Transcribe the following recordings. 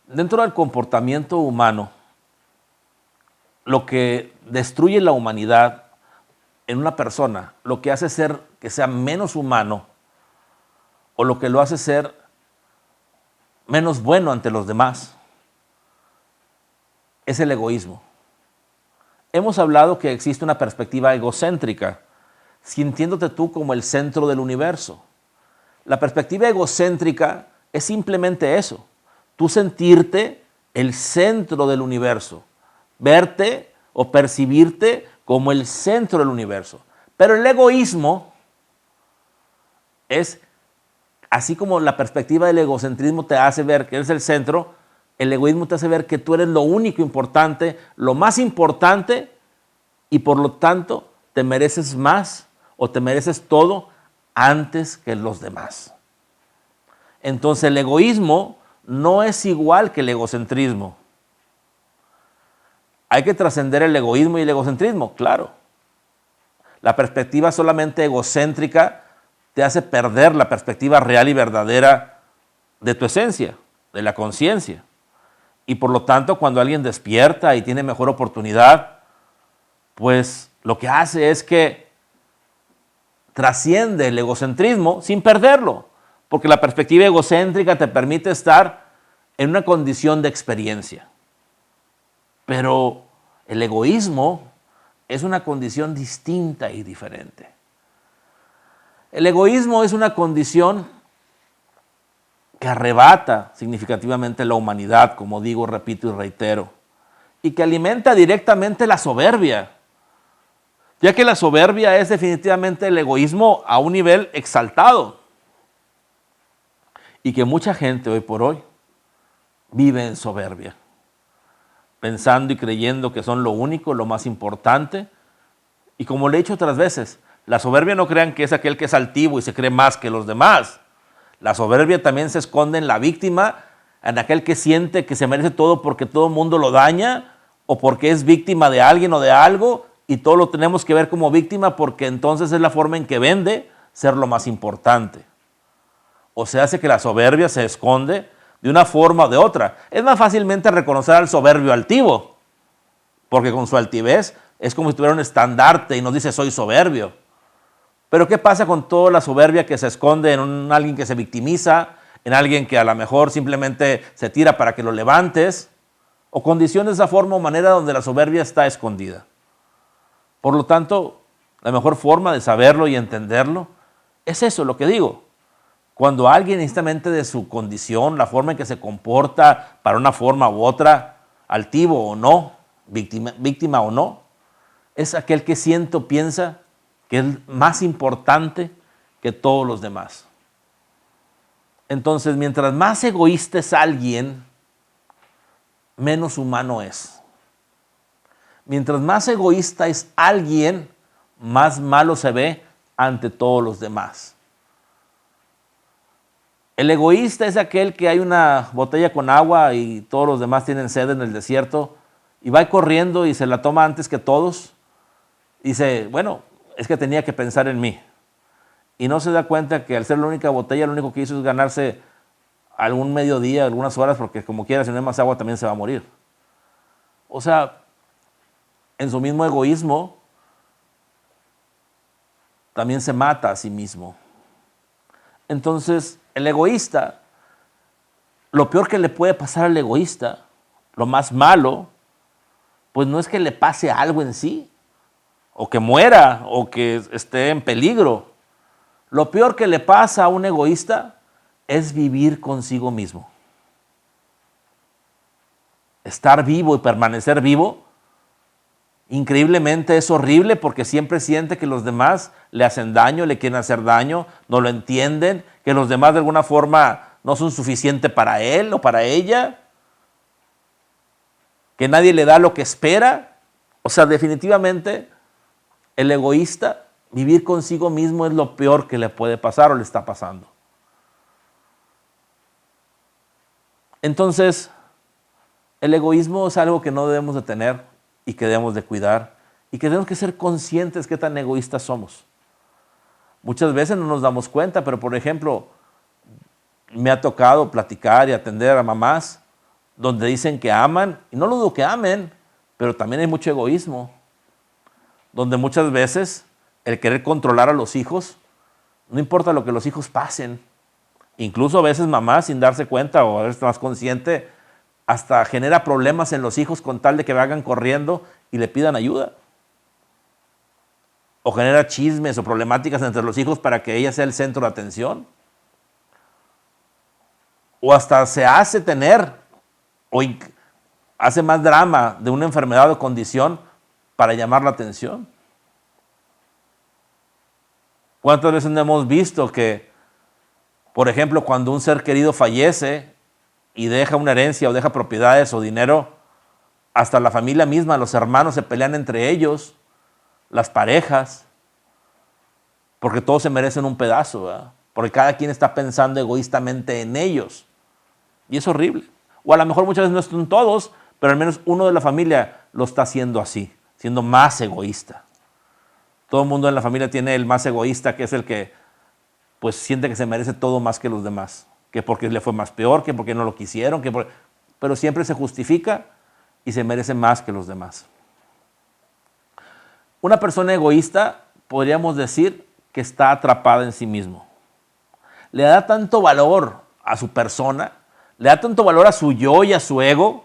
Dentro del comportamiento humano, lo que destruye la humanidad en una persona, lo que hace ser que sea menos humano o lo que lo hace ser menos bueno ante los demás, es el egoísmo. Hemos hablado que existe una perspectiva egocéntrica, sintiéndote tú como el centro del universo. La perspectiva egocéntrica es simplemente eso, tú sentirte el centro del universo, verte o percibirte como el centro del universo. Pero el egoísmo es, así como la perspectiva del egocentrismo te hace ver que eres el centro, el egoísmo te hace ver que tú eres lo único importante, lo más importante, y por lo tanto te mereces más o te mereces todo antes que los demás. Entonces el egoísmo no es igual que el egocentrismo. Hay que trascender el egoísmo y el egocentrismo, claro. La perspectiva solamente egocéntrica te hace perder la perspectiva real y verdadera de tu esencia, de la conciencia. Y por lo tanto, cuando alguien despierta y tiene mejor oportunidad, pues lo que hace es que trasciende el egocentrismo sin perderlo, porque la perspectiva egocéntrica te permite estar en una condición de experiencia. Pero el egoísmo es una condición distinta y diferente. El egoísmo es una condición que arrebata significativamente la humanidad, como digo, repito y reitero, y que alimenta directamente la soberbia, ya que la soberbia es definitivamente el egoísmo a un nivel exaltado, y que mucha gente hoy por hoy vive en soberbia, pensando y creyendo que son lo único, lo más importante, y como le he dicho otras veces, la soberbia no crean que es aquel que es altivo y se cree más que los demás. La soberbia también se esconde en la víctima, en aquel que siente que se merece todo porque todo el mundo lo daña o porque es víctima de alguien o de algo y todo lo tenemos que ver como víctima porque entonces es la forma en que vende ser lo más importante. O se hace que la soberbia se esconde de una forma o de otra. Es más fácilmente reconocer al soberbio altivo, porque con su altivez es como si tuviera un estandarte y nos dice soy soberbio. Pero ¿qué pasa con toda la soberbia que se esconde en alguien que se victimiza, en alguien que a lo mejor simplemente se tira para que lo levantes, o condiciones de esa forma o manera donde la soberbia está escondida? Por lo tanto, la mejor forma de saberlo y entenderlo es eso, lo que digo. Cuando alguien instantáneamente de su condición, la forma en que se comporta para una forma u otra, altivo o no, víctima o no, es aquel que siente o piensa que es más importante que todos los demás. Entonces, mientras más egoísta es alguien, menos humano es. Mientras más egoísta es alguien, más malo se ve ante todos los demás. El egoísta es aquel que hay una botella con agua y todos los demás tienen sed en el desierto y va corriendo y se la toma antes que todos. Dice, bueno, es que tenía que pensar en mí. Y no se da cuenta que al ser la única botella, lo único que hizo es ganarse algún mediodía, algunas horas, porque como quiera, si no hay más agua, también se va a morir. O sea, en su mismo egoísmo, también se mata a sí mismo. Entonces, el egoísta, lo peor que le puede pasar al egoísta, lo más malo, pues no es que le pase algo en sí, o que muera, o que esté en peligro. Lo peor que le pasa a un egoísta es vivir consigo mismo. Estar vivo y permanecer vivo, increíblemente es horrible porque siempre siente que los demás le hacen daño, le quieren hacer daño, no lo entienden, que los demás de alguna forma no son suficientes para él o para ella, que nadie le da lo que espera. O sea, definitivamente el egoísta, vivir consigo mismo es lo peor que le puede pasar o le está pasando. Entonces, el egoísmo es algo que no debemos de tener y que debemos de cuidar y que tenemos que ser conscientes qué tan egoístas somos. Muchas veces no nos damos cuenta, pero por ejemplo, me ha tocado platicar y atender a mamás donde dicen que aman, y no lo dudo que amen, pero también hay mucho egoísmo, donde muchas veces el querer controlar a los hijos, no importa lo que los hijos pasen, incluso a veces mamá sin darse cuenta o a veces más consciente, hasta genera problemas en los hijos con tal de que vayan corriendo y le pidan ayuda. O genera chismes o problemáticas entre los hijos para que ella sea el centro de atención. O hasta se hace tener o hace más drama de una enfermedad o condición para llamar la atención. ¿Cuántas veces no hemos visto que, por ejemplo, cuando un ser querido fallece y deja una herencia o deja propiedades o dinero, hasta la familia misma, los hermanos se pelean entre ellos, las parejas, porque todos se merecen un pedazo, ¿verdad? Porque cada quien está pensando egoístamente en ellos. Y es horrible. O a lo mejor muchas veces no están todos, pero al menos uno de la familia lo está haciendo así, siendo más egoísta. Todo el mundo en la familia tiene el más egoísta, que es el que pues siente que se merece todo más que los demás. Que porque le fue más peor, que porque no lo quisieron, pero siempre se justifica y se merece más que los demás. Una persona egoísta, podríamos decir, que está atrapada en sí mismo. Le da tanto valor a su persona, le da tanto valor a su yo y a su ego,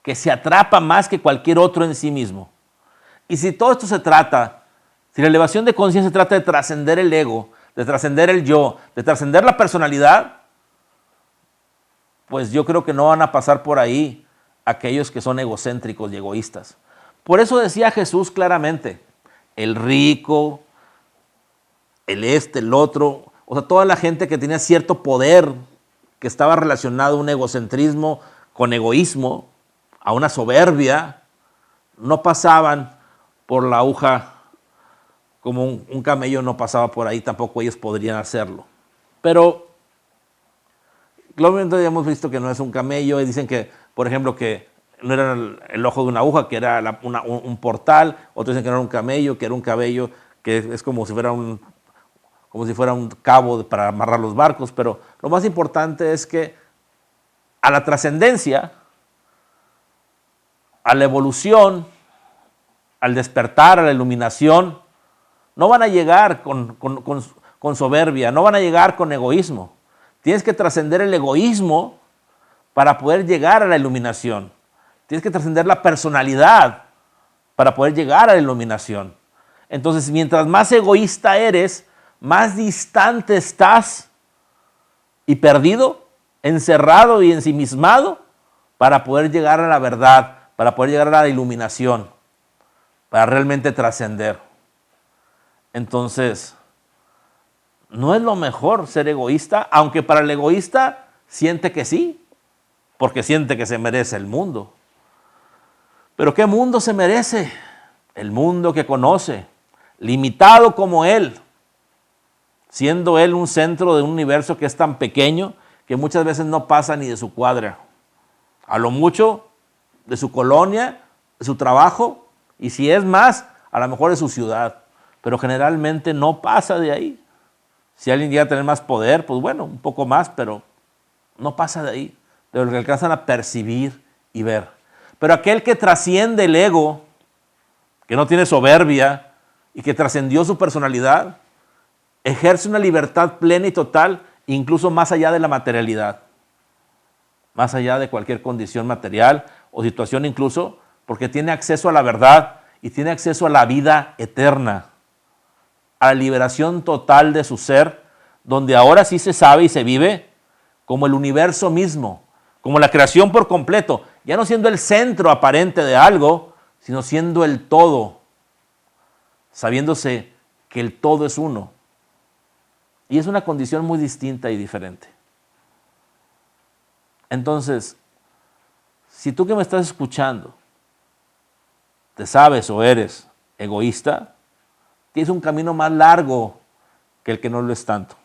que se atrapa más que cualquier otro en sí mismo. Y si todo esto se trata, si la elevación de conciencia se trata de trascender el ego, de trascender el yo, de trascender la personalidad, pues yo creo que no van a pasar por ahí aquellos que son egocéntricos y egoístas. Por eso decía Jesús claramente, el rico, el otro, o sea, toda la gente que tenía cierto poder, que estaba relacionado a un egocentrismo con egoísmo, a una soberbia, no pasaban por la aguja como un camello no pasaba por ahí, tampoco ellos podrían hacerlo. Pero, obviamente ya hemos visto que no es un camello, y dicen que, por ejemplo, que no era el ojo de una aguja, que era un portal, otros dicen que no era un camello, que era un cabello, que es como si fuera un cabo para amarrar los barcos, pero lo más importante es que a la trascendencia, a la evolución, al despertar, a la iluminación, no van a llegar con soberbia, no van a llegar con egoísmo. Tienes que trascender el egoísmo para poder llegar a la iluminación. Tienes que trascender la personalidad para poder llegar a la iluminación. Entonces, mientras más egoísta eres, más distante estás y perdido, encerrado y ensimismado para poder llegar a la verdad, para poder llegar a la iluminación, para realmente trascender. Entonces, no es lo mejor ser egoísta, aunque para el egoísta siente que sí, porque siente que se merece el mundo. Pero ¿qué mundo se merece? El mundo que conoce, limitado como él, siendo él un centro de un universo que es tan pequeño que muchas veces no pasa ni de su cuadra. A lo mucho de su colonia, de su trabajo, y si es más, a lo mejor de su ciudad. Pero generalmente no pasa de ahí. Si alguien llega a tener más poder, pues bueno, un poco más, pero no pasa de ahí, de lo que alcanzan a percibir y ver. Pero aquel que trasciende el ego, que no tiene soberbia y que trascendió su personalidad, ejerce una libertad plena y total, incluso más allá de la materialidad, más allá de cualquier condición material o situación incluso, porque tiene acceso a la verdad y tiene acceso a la vida eterna, a la liberación total de su ser, donde ahora sí se sabe y se vive como el universo mismo, como la creación por completo, ya no siendo el centro aparente de algo, sino siendo el todo, sabiéndose que el todo es uno. Y es una condición muy distinta y diferente. Entonces, si tú que me estás escuchando, te sabes o eres egoísta, tienes un camino más largo que el que no lo es tanto.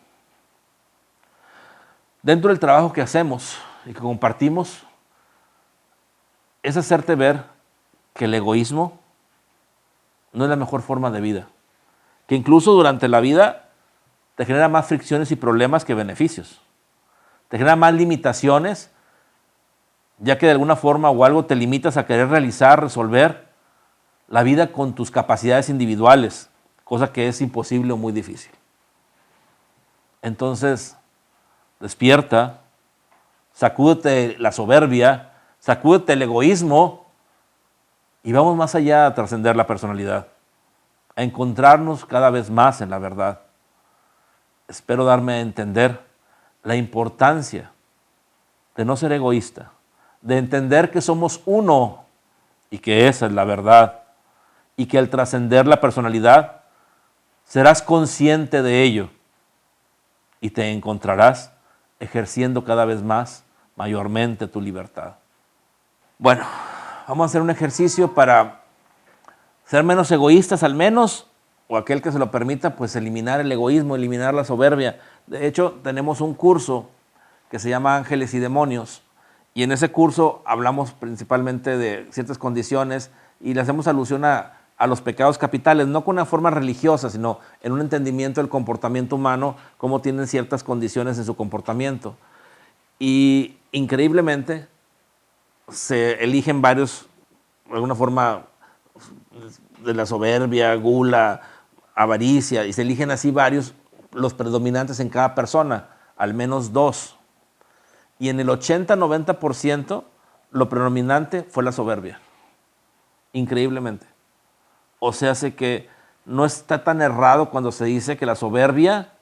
Dentro del trabajo que hacemos y que compartimos, es hacerte ver que el egoísmo no es la mejor forma de vida. Que incluso durante la vida te genera más fricciones y problemas que beneficios. Te genera más limitaciones ya que de alguna forma o algo te limitas a querer realizar, resolver la vida con tus capacidades individuales, cosa que es imposible o muy difícil. Entonces, despierta, sacúdete la soberbia, sacúdete el egoísmo y vamos más allá a trascender la personalidad, a encontrarnos cada vez más en la verdad. Espero darme a entender la importancia de no ser egoísta, de entender que somos uno y que esa es la verdad y que al trascender la personalidad serás consciente de ello y te encontrarás ejerciendo cada vez más, mayormente tu libertad. Bueno, vamos a hacer un ejercicio para ser menos egoístas al menos, o aquel que se lo permita, pues eliminar el egoísmo, eliminar la soberbia. De hecho, tenemos un curso que se llama Ángeles y Demonios, y en ese curso hablamos principalmente de ciertas condiciones y le hacemos alusión a los pecados capitales, no con una forma religiosa, sino en un entendimiento del comportamiento humano, cómo tienen ciertas condiciones en su comportamiento. Y increíblemente se eligen varios, de alguna forma, de la soberbia, gula, avaricia, y se eligen así varios, los predominantes en cada persona, al menos dos. Y en el 80-90% lo predominante fue la soberbia, increíblemente. O sea, hace que no está tan errado cuando se dice que la soberbia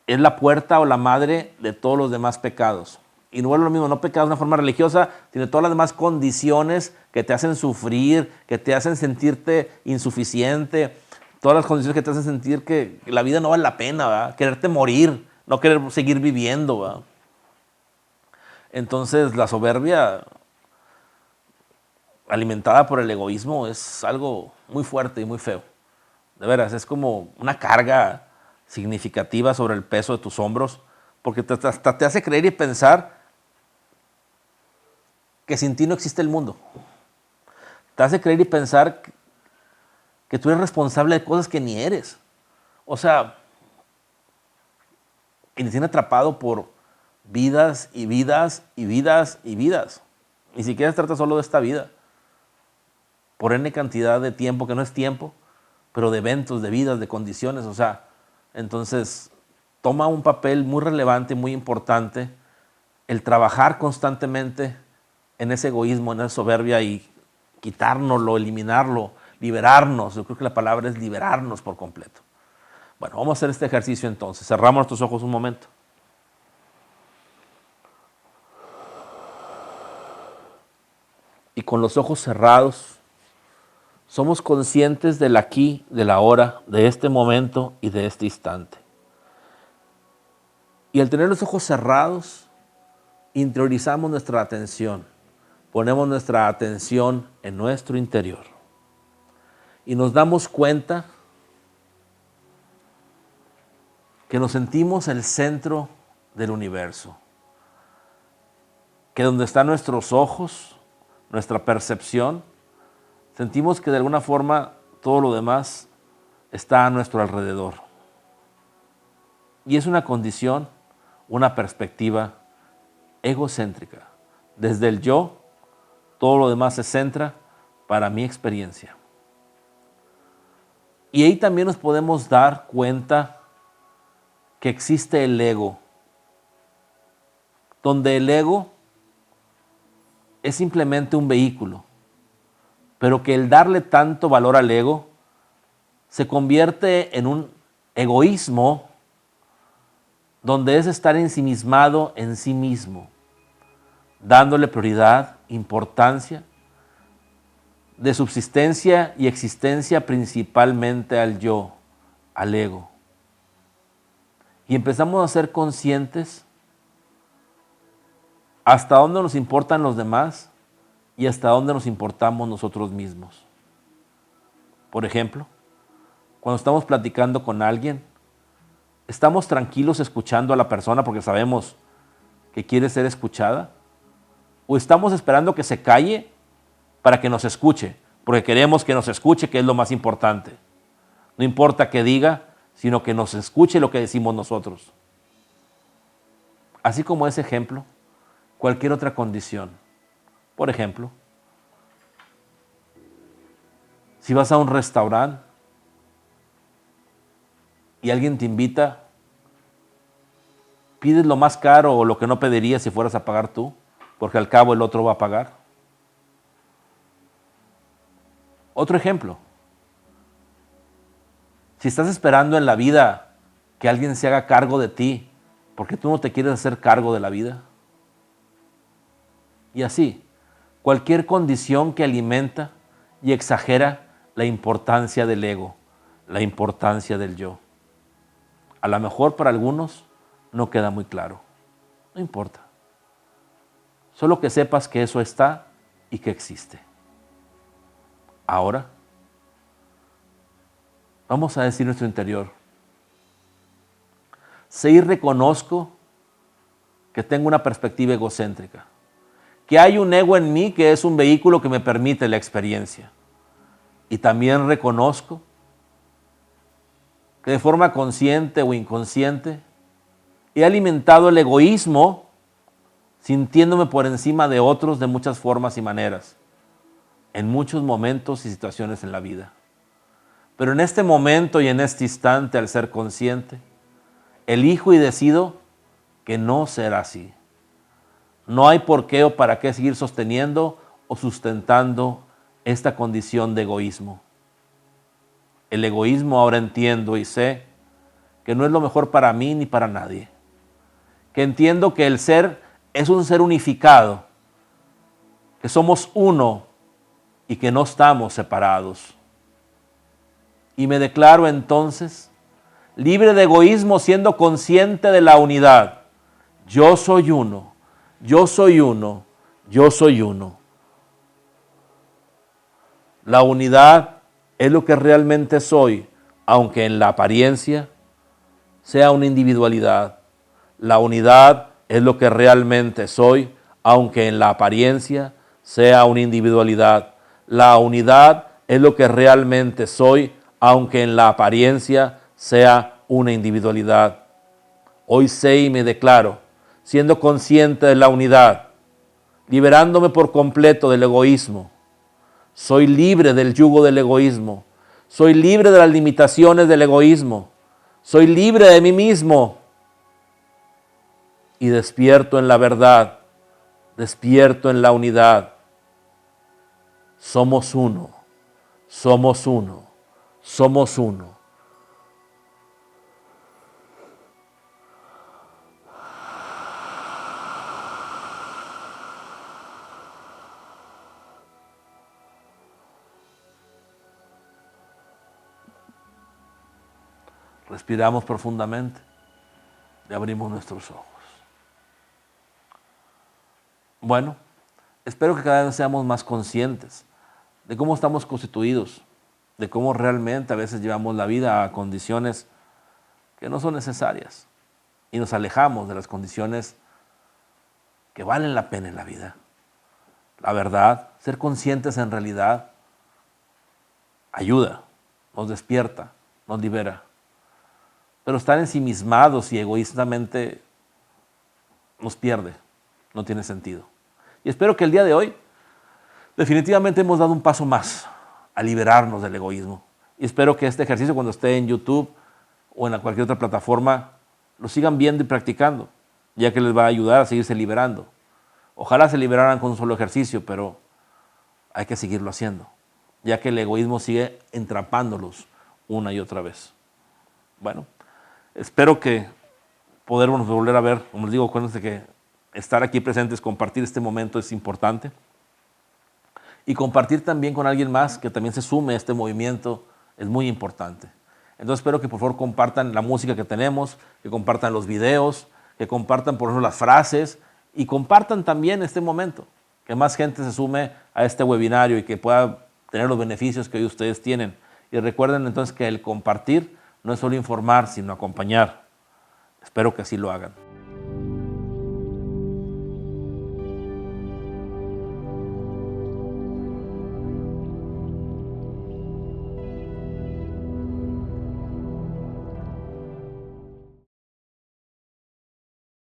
es la puerta o la madre de todos los demás pecados. Y no es lo mismo, no pecados de una forma religiosa, sino todas las demás condiciones que te hacen sufrir, que te hacen sentirte insuficiente, todas las condiciones que te hacen sentir que la vida no vale la pena, ¿verdad? Quererte morir, no querer seguir viviendo, ¿verdad? Entonces la soberbia alimentada por el egoísmo es algo muy fuerte y muy feo. De veras, es como una carga significativa sobre el peso de tus hombros, porque hasta te hace creer y pensar que sin ti no existe el mundo. Te hace creer y pensar que tú eres responsable de cosas que ni eres. O sea, y te tiene atrapado por vidas y vidas y vidas y vidas. Ni siquiera se trata solo de esta vida. Por N cantidad de tiempo, que no es tiempo, pero de eventos, de vidas, de condiciones. O sea, entonces toma un papel muy relevante, muy importante, el trabajar constantemente en ese egoísmo, en esa soberbia y quitárnoslo, eliminarlo, liberarnos. Yo creo que la palabra es liberarnos por completo. Bueno, vamos a hacer este ejercicio entonces. Cerramos nuestros ojos un momento. Y con los ojos cerrados, somos conscientes del aquí, del ahora, de este momento y de este instante. Y al tener los ojos cerrados, interiorizamos nuestra atención. Ponemos nuestra atención en nuestro interior. Y nos damos cuenta que nos sentimos el centro del universo. Que donde están nuestros ojos, nuestra percepción, sentimos que de alguna forma todo lo demás está a nuestro alrededor. Y es una condición, una perspectiva egocéntrica. Desde el yo, todo lo demás se centra para mi experiencia. Y ahí también nos podemos dar cuenta que existe el ego, donde el ego es simplemente un vehículo, pero que el darle tanto valor al ego se convierte en un egoísmo donde es estar ensimismado en sí mismo, dándole prioridad, importancia, de subsistencia y existencia principalmente al yo, al ego. Y empezamos a ser conscientes hasta dónde nos importan los demás y hasta dónde nos importamos nosotros mismos. Por ejemplo, cuando estamos platicando con alguien, ¿estamos tranquilos escuchando a la persona porque sabemos que quiere ser escuchada? ¿O estamos esperando que se calle para que nos escuche? Porque queremos que nos escuche, que es lo más importante. No importa qué diga, sino que nos escuche lo que decimos nosotros. Así como ese ejemplo, cualquier otra condición. Por ejemplo, si vas a un restaurante y alguien te invita, pides lo más caro o lo que no pedirías si fueras a pagar tú, porque al cabo el otro va a pagar. Otro ejemplo, si estás esperando en la vida que alguien se haga cargo de ti, porque tú no te quieres hacer cargo de la vida. Y así, cualquier condición que alimenta y exagera la importancia del ego, la importancia del yo. A lo mejor para algunos no queda muy claro. No importa. Solo que sepas que eso está y que existe. Ahora, vamos a decir nuestro interior. Sé y reconozco que tengo una perspectiva egocéntrica, que hay un ego en mí que es un vehículo que me permite la experiencia. Y también reconozco que de forma consciente o inconsciente he alimentado el egoísmo sintiéndome por encima de otros de muchas formas y maneras, en muchos momentos y situaciones en la vida. Pero en este momento y en este instante, al ser consciente, elijo y decido que no será así. No hay por qué o para qué seguir sosteniendo o sustentando esta condición de egoísmo. El egoísmo ahora entiendo y sé que no es lo mejor para mí ni para nadie. Que entiendo que el ser es un ser unificado, que somos uno y que no estamos separados. Y me declaro entonces libre de egoísmo, siendo consciente de la unidad. Yo soy uno, yo soy uno, yo soy uno. La unidad es lo que realmente soy, aunque en la apariencia sea una individualidad. La unidad es lo que realmente soy, aunque en la apariencia sea una individualidad. La unidad es lo que realmente soy, aunque en la apariencia sea una individualidad. Hoy sé y me declaro, siendo consciente de la unidad, liberándome por completo del egoísmo. Soy libre del yugo del egoísmo. Soy libre de las limitaciones del egoísmo. Soy libre de mí mismo. Y despierto en la verdad, despierto en la unidad. Somos uno, somos uno, somos uno. Respiramos profundamente y abrimos nuestros ojos. Bueno, espero que cada vez seamos más conscientes de cómo estamos constituidos, de cómo realmente a veces llevamos la vida a condiciones que no son necesarias y nos alejamos de las condiciones que valen la pena en la vida. La verdad, ser conscientes en realidad ayuda, nos despierta, nos libera. Pero estar ensimismados y egoístamente nos pierde, no tiene sentido. Y espero que el día de hoy definitivamente hemos dado un paso más a liberarnos del egoísmo. Y espero que este ejercicio, cuando esté en YouTube o en cualquier otra plataforma, lo sigan viendo y practicando, ya que les va a ayudar a seguirse liberando. Ojalá se liberaran con un solo ejercicio, pero hay que seguirlo haciendo, ya que el egoísmo sigue entrampándolos una y otra vez. Bueno, espero que podernos volver a ver. Como les digo, acuérdense que estar aquí presentes, compartir este momento es importante. Y compartir también con alguien más que también se sume a este movimiento es muy importante. Entonces espero que por favor compartan la música que tenemos, que compartan los videos, que compartan por ejemplo las frases y compartan también este momento. Que más gente se sume a este webinario y que pueda tener los beneficios que hoy ustedes tienen. Y recuerden entonces que el compartir no es solo informar, sino acompañar. Espero que así lo hagan.